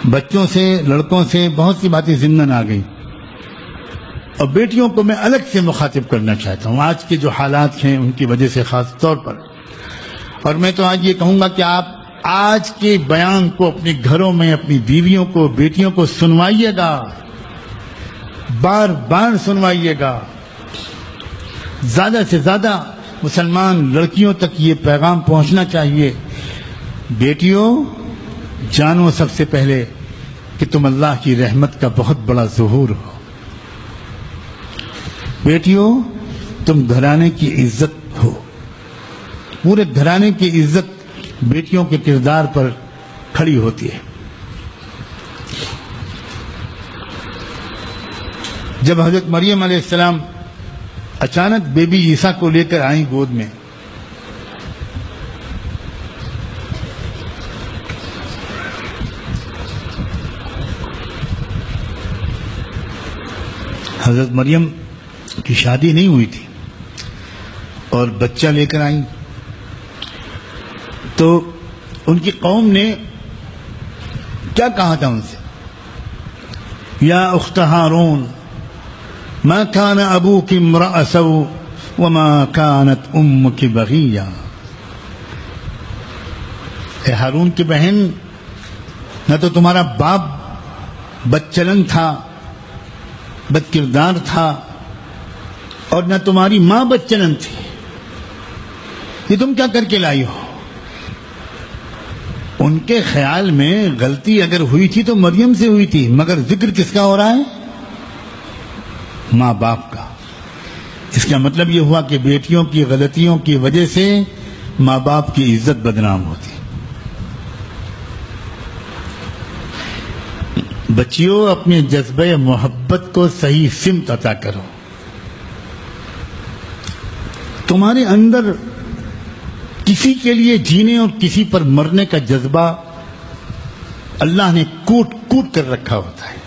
بچوں سے، لڑکوں سے بہت سی باتیں ضمن آ گئی، اور بیٹیوں کو میں الگ سے مخاطب کرنا چاہتا ہوں آج کے جو حالات ہیں ان کی وجہ سے خاص طور پر. اور میں تو آج یہ کہوں گا کہ آپ آج کے بیان کو اپنے گھروں میں اپنی بیویوں کو، بیٹیوں کو سنوائیے گا، بار بار سنوائیے گا. زیادہ سے زیادہ مسلمان لڑکیوں تک یہ پیغام پہنچنا چاہیے. بیٹیوں، جانو سب سے پہلے کہ تم اللہ کی رحمت کا بہت بڑا ظہور ہو. بیٹیوں، تم گھرانے کی عزت ہو. پورے گھرانے کی عزت بیٹیوں کے کردار پر کھڑی ہوتی ہے. جب حضرت مریم علیہ السلام اچانک بیبی عیسیٰ کو لے کر آئیں گود میں، حضرت مریم کی شادی نہیں ہوئی تھی اور بچہ لے کر آئیں، تو ان کی قوم نے کیا کہا تھا ان سے؟ یا اخت ہارون ما كان ابوك امرأ سوء وما كانت امك بغيا. اے ہارون کی بہن، نہ تو تمہارا باپ بدچلن تھا، بد کردار تھا، اور نہ تمہاری ماں بدچلن تھی. یہ تم کیا کر کے لائی ہو؟ ان کے خیال میں غلطی اگر ہوئی تھی تو مریم سے ہوئی تھی، مگر ذکر کس کا ہو رہا ہے؟ ماں باپ کا. اس کا مطلب یہ ہوا کہ بیٹیوں کی غلطیوں کی وجہ سے ماں باپ کی عزت بدنام ہوتی. بچیوں، اپنے جذبہ محبت کو صحیح سمت عطا کرو. تمہارے اندر کسی کے لیے جینے اور کسی پر مرنے کا جذبہ اللہ نے کوٹ کوٹ کر رکھا ہوتا ہے.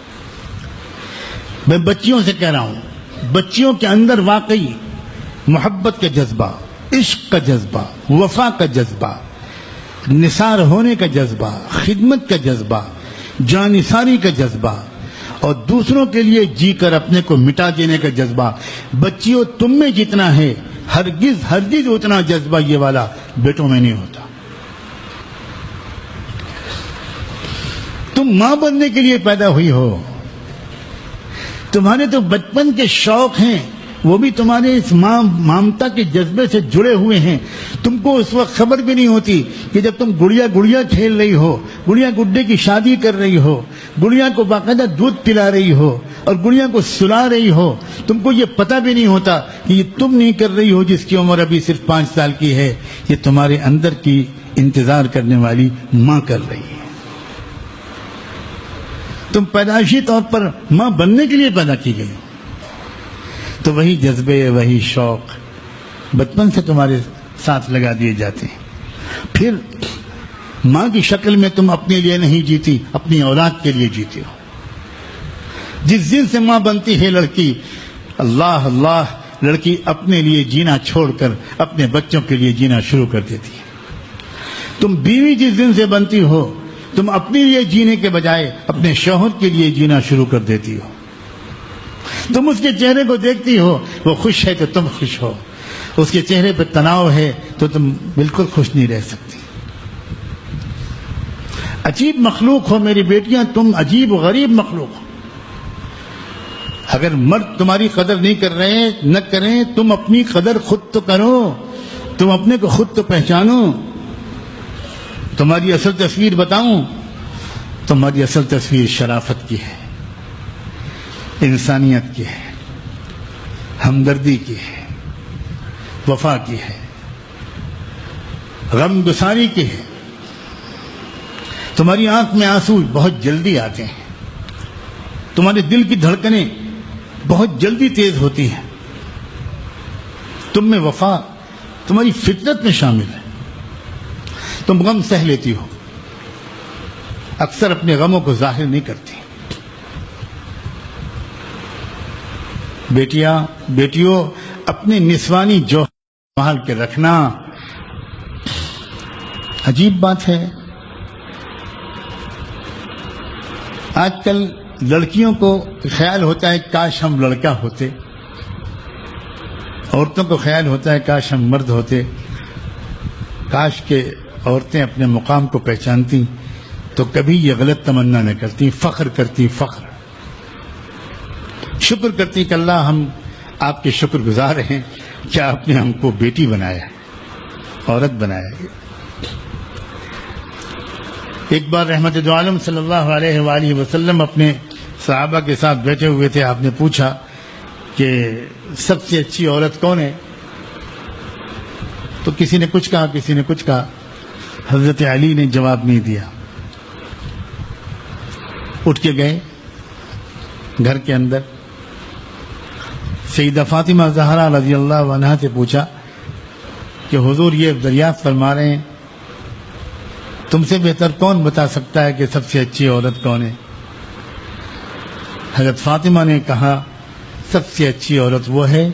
میں بچیوں سے کہہ رہا ہوں، بچیوں کے اندر واقعی محبت کا جذبہ، عشق کا جذبہ، وفا کا جذبہ، نثار ہونے کا جذبہ، خدمت کا جذبہ، جانثاری کا جذبہ، اور دوسروں کے لیے جی کر اپنے کو مٹا دینے کا جذبہ بچیوں تم میں جتنا ہے، ہرگز ہرگز اتنا جذبہ یہ والا بیٹوں میں نہیں ہوتا. تم ماں بننے کے لیے پیدا ہوئی ہو، تمہارے تو بچپن کے شوق ہیں، وہ بھی تمہارے اس مامتا کے جذبے سے جڑے ہوئے ہیں. تم کو اس وقت خبر بھی نہیں ہوتی کہ جب تم گڑیا گڑیا کھیل رہی ہو، گڑیا گڈے کی شادی کر رہی ہو، گڑیا کو باقاعدہ دودھ پلا رہی ہو اور گڑیا کو سلا رہی ہو، تم کو یہ پتہ بھی نہیں ہوتا کہ یہ تم نہیں کر رہی ہو جس کی عمر ابھی صرف 5 سال کی ہے، یہ تمہارے اندر کی انتظار کرنے والی ماں کر رہی ہے. تم پیدائشی طور پر ماں بننے کے لیے پیدا کی گئی، تو وہی جذبے، وہی شوق بچپن سے تمہارے ساتھ لگا دیے جاتے ہیں. پھر ماں کی شکل میں تم اپنے لیے نہیں جیتی، اپنی اولاد کے لیے جیتی ہو. جس دن سے ماں بنتی ہے لڑکی، اللہ اللہ، لڑکی اپنے لیے جینا چھوڑ کر اپنے بچوں کے لیے جینا شروع کر دیتی ہے. تم بیوی جس دن سے بنتی ہو، تم اپنے لیے جینے کے بجائے اپنے شوہر کے لیے جینا شروع کر دیتی ہو. تم اس کے چہرے کو دیکھتی ہو، وہ خوش ہے تو تم خوش ہو، اس کے چہرے پہ تناؤ ہے تو تم بالکل خوش نہیں رہ سکتی. عجیب مخلوق ہو میری بیٹیاں، تم عجیب و غریب مخلوق ہو. اگر مرد تمہاری قدر نہیں کر رہے، نہ کریں، تم اپنی قدر خود تو کرو، تم اپنے کو خود تو پہچانو. تمہاری اصل تصویر بتاؤں، تمہاری اصل تصویر شرافت کی ہے، انسانیت کی ہے، ہمدردی کی ہے، وفا کی ہے، غم گساری کی ہے. تمہاری آنکھ میں آنسو بہت جلدی آتے ہیں، تمہارے دل کی دھڑکنیں بہت جلدی تیز ہوتی ہیں. تم میں وفا تمہاری فطرت میں شامل ہے. تم غم سہ لیتی ہو، اکثر اپنے غموں کو ظاہر نہیں کرتی. بیٹیوں، اپنے نسوانی جوہر سنبھال کے رکھنا. عجیب بات ہے، آج کل لڑکیوں کو خیال ہوتا ہے کاش ہم لڑکا ہوتے، عورتوں کو خیال ہوتا ہے کاش ہم مرد ہوتے، کاش کہ عورتیں اپنے مقام کو پہچانتی تو کبھی یہ غلط تمنا نہ کرتی، فخر کرتی، فخر شکر کرتی کہ اللہ ہم آپ کے شکر گزار ہیں کہ آپ نے ہم کو بیٹی بنایا ہے، عورت بنایا ہے۔ ایک بار رحمت دو عالم صلی اللہ علیہ وآلہ وسلم اپنے صحابہ کے ساتھ بیٹھے ہوئے تھے، آپ نے پوچھا کہ سب سے اچھی عورت کون ہے؟ تو کسی نے کچھ کہا، کسی نے کچھ کہا، حضرت علی نے جواب نہیں دیا، اٹھ کے گئے گھر کے اندر، سیدہ فاطمہ زہرا رضی اللہ عنہا سے پوچھا کہ حضور یہ دریافت فرما رہے ہیں تم سے بہتر کون بتا سکتا ہے کہ سب سے اچھی عورت کون ہے؟ حضرت فاطمہ نے کہا سب سے اچھی عورت وہ ہے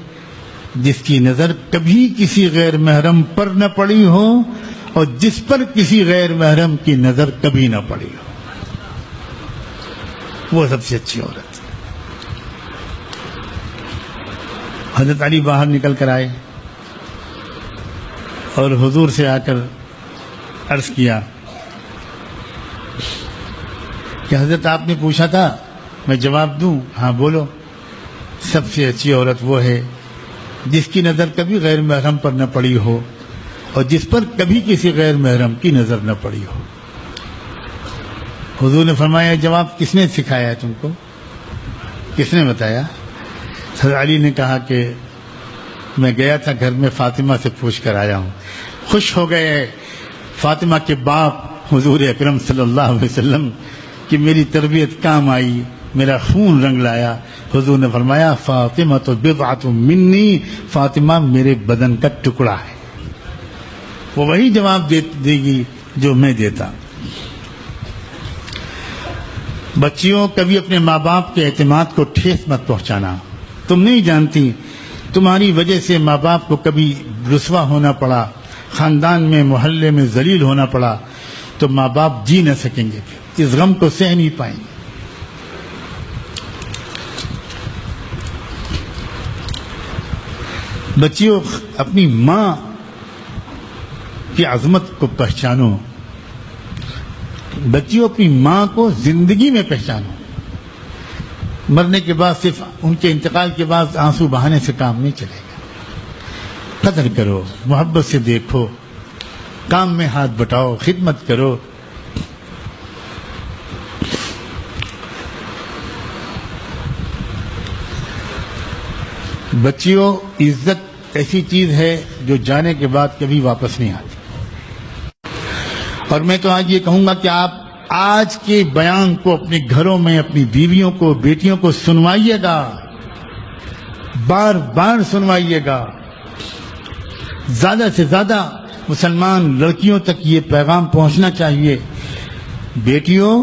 جس کی نظر کبھی کسی غیر محرم پر نہ پڑی ہو اور جس پر کسی غیر محرم کی نظر کبھی نہ پڑی ہو، وہ سب سے اچھی عورت۔ حضرت علی باہر نکل کر آئے اور حضور سے آ کر عرض کیا کہ حضرت آپ نے پوچھا تھا میں جواب دوں؟ ہاں بولو۔ سب سے اچھی عورت وہ ہے جس کی نظر کبھی غیر محرم پر نہ پڑی ہو اور جس پر کبھی کسی غیر محرم کی نظر نہ پڑی ہو۔ حضور نے فرمایا جواب کس نے سکھایا تم کو، کس نے بتایا؟ حضرت علی نے کہا کہ میں گیا تھا گھر میں، فاطمہ سے پوچھ کر آیا ہوں۔ خوش ہو گئے فاطمہ کے باپ حضور اکرم صلی اللہ علیہ وسلم کہ میری تربیت کام آئی، میرا خون رنگ لایا۔ حضور نے فرمایا فاطمہ تو بضعۃ منی، فاطمہ میرے بدن کا ٹکڑا ہے، وہ وہی جواب دے گی جو میں دیتا۔ بچیوں کبھی اپنے ماں باپ کے اعتماد کو ٹھیس مت پہنچانا، تم نہیں جانتی تمہاری وجہ سے ماں باپ کو کبھی رسوا ہونا پڑا، خاندان میں محلے میں ذلیل ہونا پڑا تو ماں باپ جی نہ سکیں گے، اس غم کو سہ نہیں پائیں گے۔ بچیوں اپنی ماں کی عظمت کو پہچانو، بچیوں اپنی ماں کو زندگی میں پہچانو۔ مرنے کے بعد صرف ان کے انتقال کے بعد آنسو بہانے سے کام نہیں چلے گا، قدر کرو، محبت سے دیکھو، کام میں ہاتھ بٹاؤ، خدمت کرو۔ بچیوں عزت ایسی چیز ہے جو جانے کے بعد کبھی واپس نہیں آتی، اور میں تو آج یہ کہوں گا کہ آپ آج کے بیان کو اپنے گھروں میں اپنی بیویوں کو، بیٹیوں کو سنوائیے گا، بار بار سنوائیے گا۔ زیادہ سے زیادہ مسلمان لڑکیوں تک یہ پیغام پہنچنا چاہیے، بیٹیوں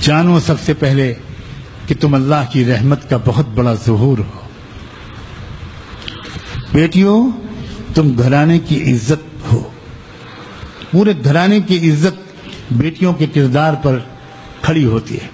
جانو سب سے پہلے کہ تم اللہ کی رحمت کا بہت بڑا ظہور ہو، بیٹیوں تم گھرانے کی عزت ہو، پورے گھرانے کی عزت بیٹیوں کے کردار پر کھڑی ہوتی ہے۔